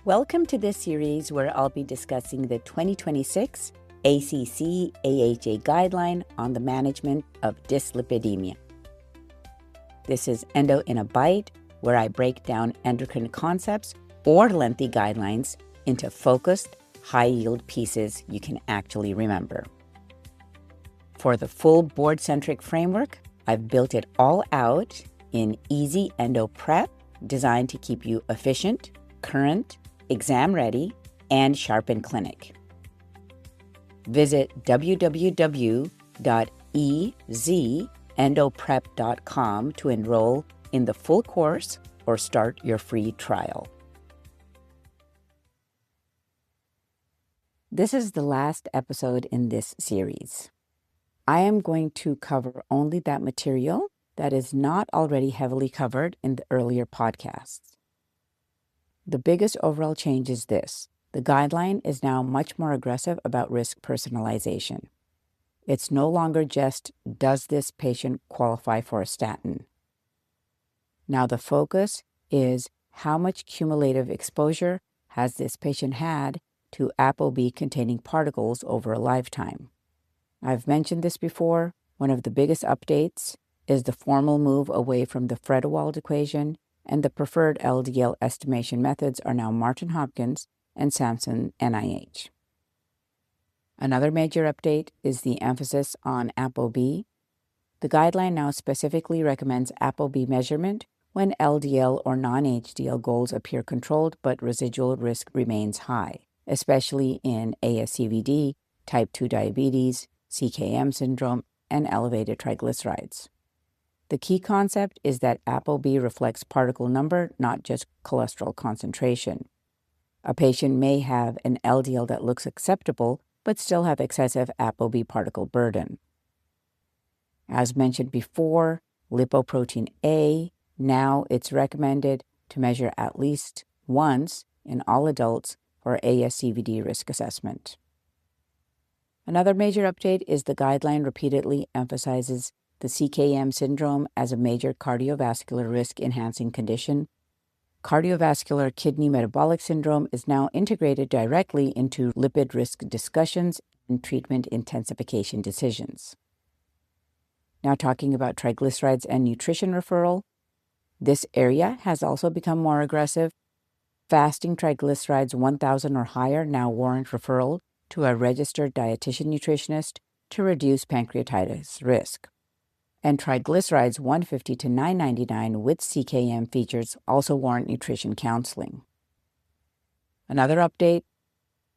Welcome to this series where I'll be discussing the 2026 ACC AHA Guideline on the management of dyslipidemia. This is Endo in a Bite, where I break down endocrine concepts or lengthy guidelines into focused, high-yield pieces you can actually remember. For the full board-centric framework, I've built it all out in easy endo prep designed to keep you efficient, current, exam-ready, and sharp in clinic. Visit www.ezendoprep.com to enroll in the full course or start your free trial. This is the last episode in this series. I am going to cover only that material that is not already heavily covered in the earlier podcasts. The biggest overall change is this: the guideline is now much more aggressive about risk personalization. It's no longer just, does this patient qualify for a statin? Now the focus is, how much cumulative exposure has this patient had to ApoB containing particles over a lifetime? I've mentioned this before. One of the biggest updates is the formal move away from the Fredewald equation, and the preferred LDL estimation methods are now Martin Hopkins and Samson NIH. Another major update is the emphasis on ApoB. The guideline now specifically recommends ApoB measurement when LDL or non-HDL goals appear controlled but residual risk remains high, especially in ASCVD, type 2 diabetes, CKM syndrome, and elevated triglycerides. The key concept is that ApoB reflects particle number, not just cholesterol concentration. A patient may have an LDL that looks acceptable, but still have excessive ApoB particle burden. As mentioned before, lipoprotein A, now it's recommended to measure at least once in all adults for ASCVD risk assessment. Another major update is the guideline repeatedly emphasizes the CKM syndrome as a major cardiovascular risk-enhancing condition. Cardiovascular kidney metabolic syndrome is now integrated directly into lipid risk discussions and treatment intensification decisions. Now talking about triglycerides and nutrition referral, this area has also become more aggressive. Fasting triglycerides 1,000 or higher now warrant referral to a registered dietitian nutritionist to reduce pancreatitis risk. And triglycerides 150 to 999 with CKM features also warrant nutrition counseling. Another update,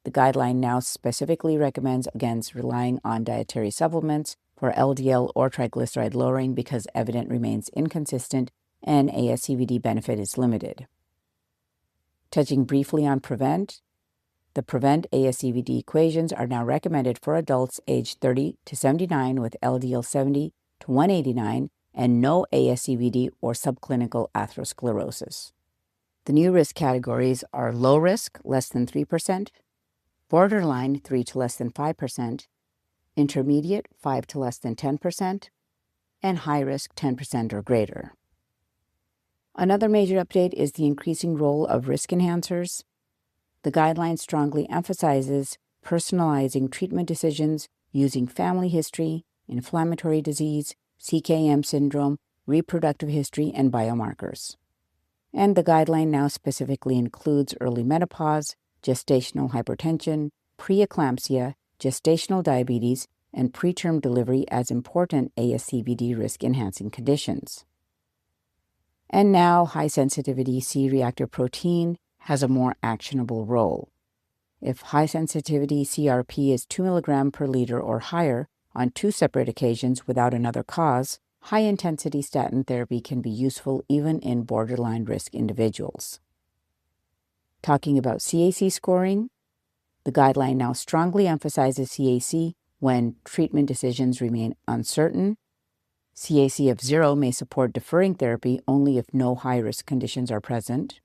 the guideline now specifically recommends against relying on dietary supplements for LDL or triglyceride lowering because evidence remains inconsistent and ASCVD benefit is limited. Touching briefly on PREVENT, the PREVENT ASCVD equations are now recommended for adults aged 30 to 79 with LDL 70 to 189 and no ASCVD or subclinical atherosclerosis. The new risk categories are low risk, less than 3%, borderline, 3 to less than 5%, intermediate, 5 to less than 10%, and high risk, 10% or greater. Another major update is the increasing role of risk enhancers. The guideline strongly emphasizes personalizing treatment decisions using family history, inflammatory disease, CKM syndrome, reproductive history, and biomarkers. And the guideline now specifically includes early menopause, gestational hypertension, preeclampsia, gestational diabetes, and preterm delivery as important ASCVD risk-enhancing conditions. And now high-sensitivity C-reactive protein has a more actionable role. If high-sensitivity CRP is 2 mg per liter or higher on 2 separate occasions without another cause, high-intensity statin therapy can be useful even in borderline risk individuals. Talking about CAC scoring, the guideline now strongly emphasizes CAC when treatment decisions remain uncertain. CAC of 0 may support deferring therapy only if no high-risk conditions are present.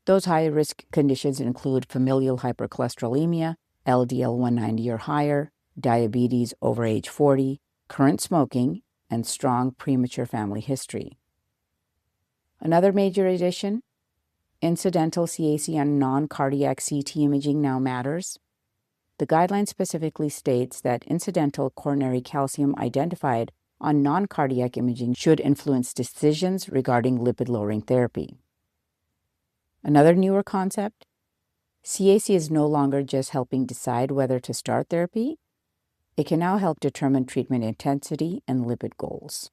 Those high-risk conditions include familial hypercholesterolemia, LDL 190 or higher, diabetes over age 40, current smoking, and strong premature family history. Another major addition, incidental CAC on non-cardiac CT imaging now matters. The guideline specifically states that incidental coronary calcium identified on non-cardiac imaging should influence decisions regarding lipid-lowering therapy. Another newer concept, CAC is no longer just helping decide whether to start therapy. It can now help determine treatment intensity and lipid goals.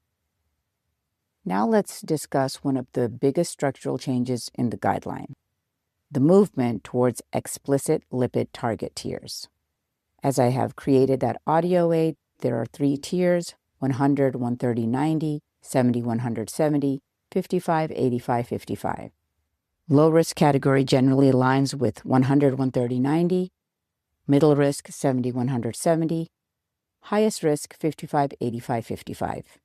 Now let's discuss one of the biggest structural changes in the guideline, the movement towards explicit lipid target tiers. As I have created that audio aid, there are 3 tiers, 100, 130, 90, 70, 100, 70, 55, 85, 55. Low risk category generally aligns with 100, 130, 90, middle risk 70, 100, 70, highest risk 55, 85, 55.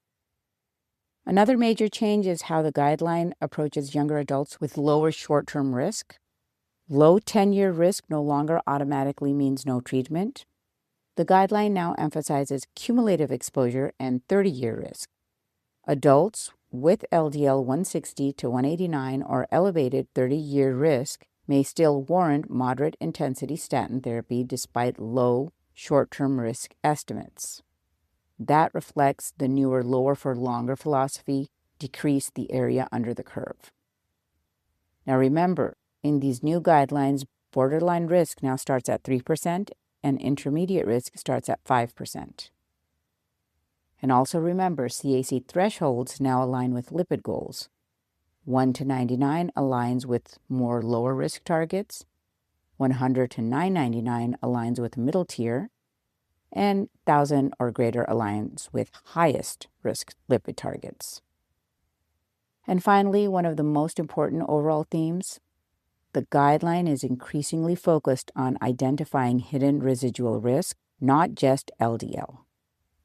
Another major change is how the guideline approaches younger adults with lower short-term risk. Low 10-year risk no longer automatically means no treatment. The guideline now emphasizes cumulative exposure and 30-year risk. Adults with LDL 160 to 189 or elevated 30-year risk may still warrant moderate intensity statin therapy despite low short-term risk estimates. That reflects the newer lower for longer philosophy, decrease the area under the curve. Now remember, in these new guidelines, borderline risk now starts at 3% and intermediate risk starts at 5%. And also remember, CAC thresholds now align with lipid goals. 1 to 99 aligns with more lower risk targets, 100 to 999 aligns with middle tier, and 1,000 or greater aligns with highest risk lipid targets. And finally, one of the most important overall themes, the guideline is increasingly focused on identifying hidden residual risk, not just LDL.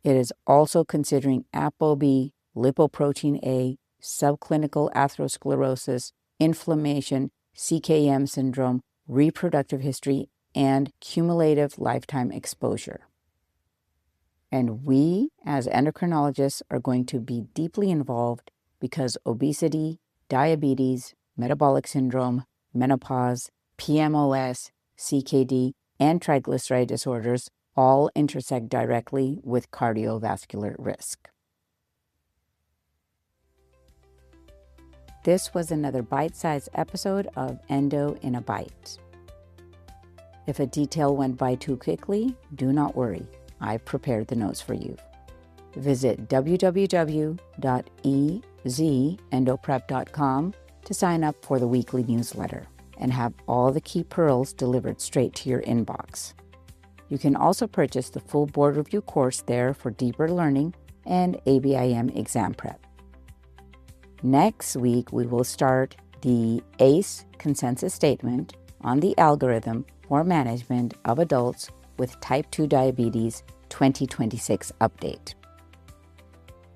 It is also considering ApoB, lipoprotein A, subclinical atherosclerosis, inflammation, CKM syndrome, reproductive history, and cumulative lifetime exposure. And we, as endocrinologists, are going to be deeply involved because obesity, diabetes, metabolic syndrome, menopause, PMOS, CKD, and triglyceride disorders all intersect directly with cardiovascular risk. This was another bite-sized episode of Endo in a Bite. If a detail went by too quickly, do not worry. I've prepared the notes for you. Visit www.ezendoprep.com to sign up for the weekly newsletter and have all the key pearls delivered straight to your inbox. You can also purchase the full board review course there for deeper learning and ABIM exam prep. Next week, we will start the ACE consensus statement on the algorithm for management of adults with type 2 diabetes 2026 update.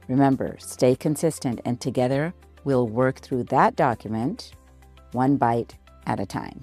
Remember, stay consistent and together we'll work through that document one bite at a time.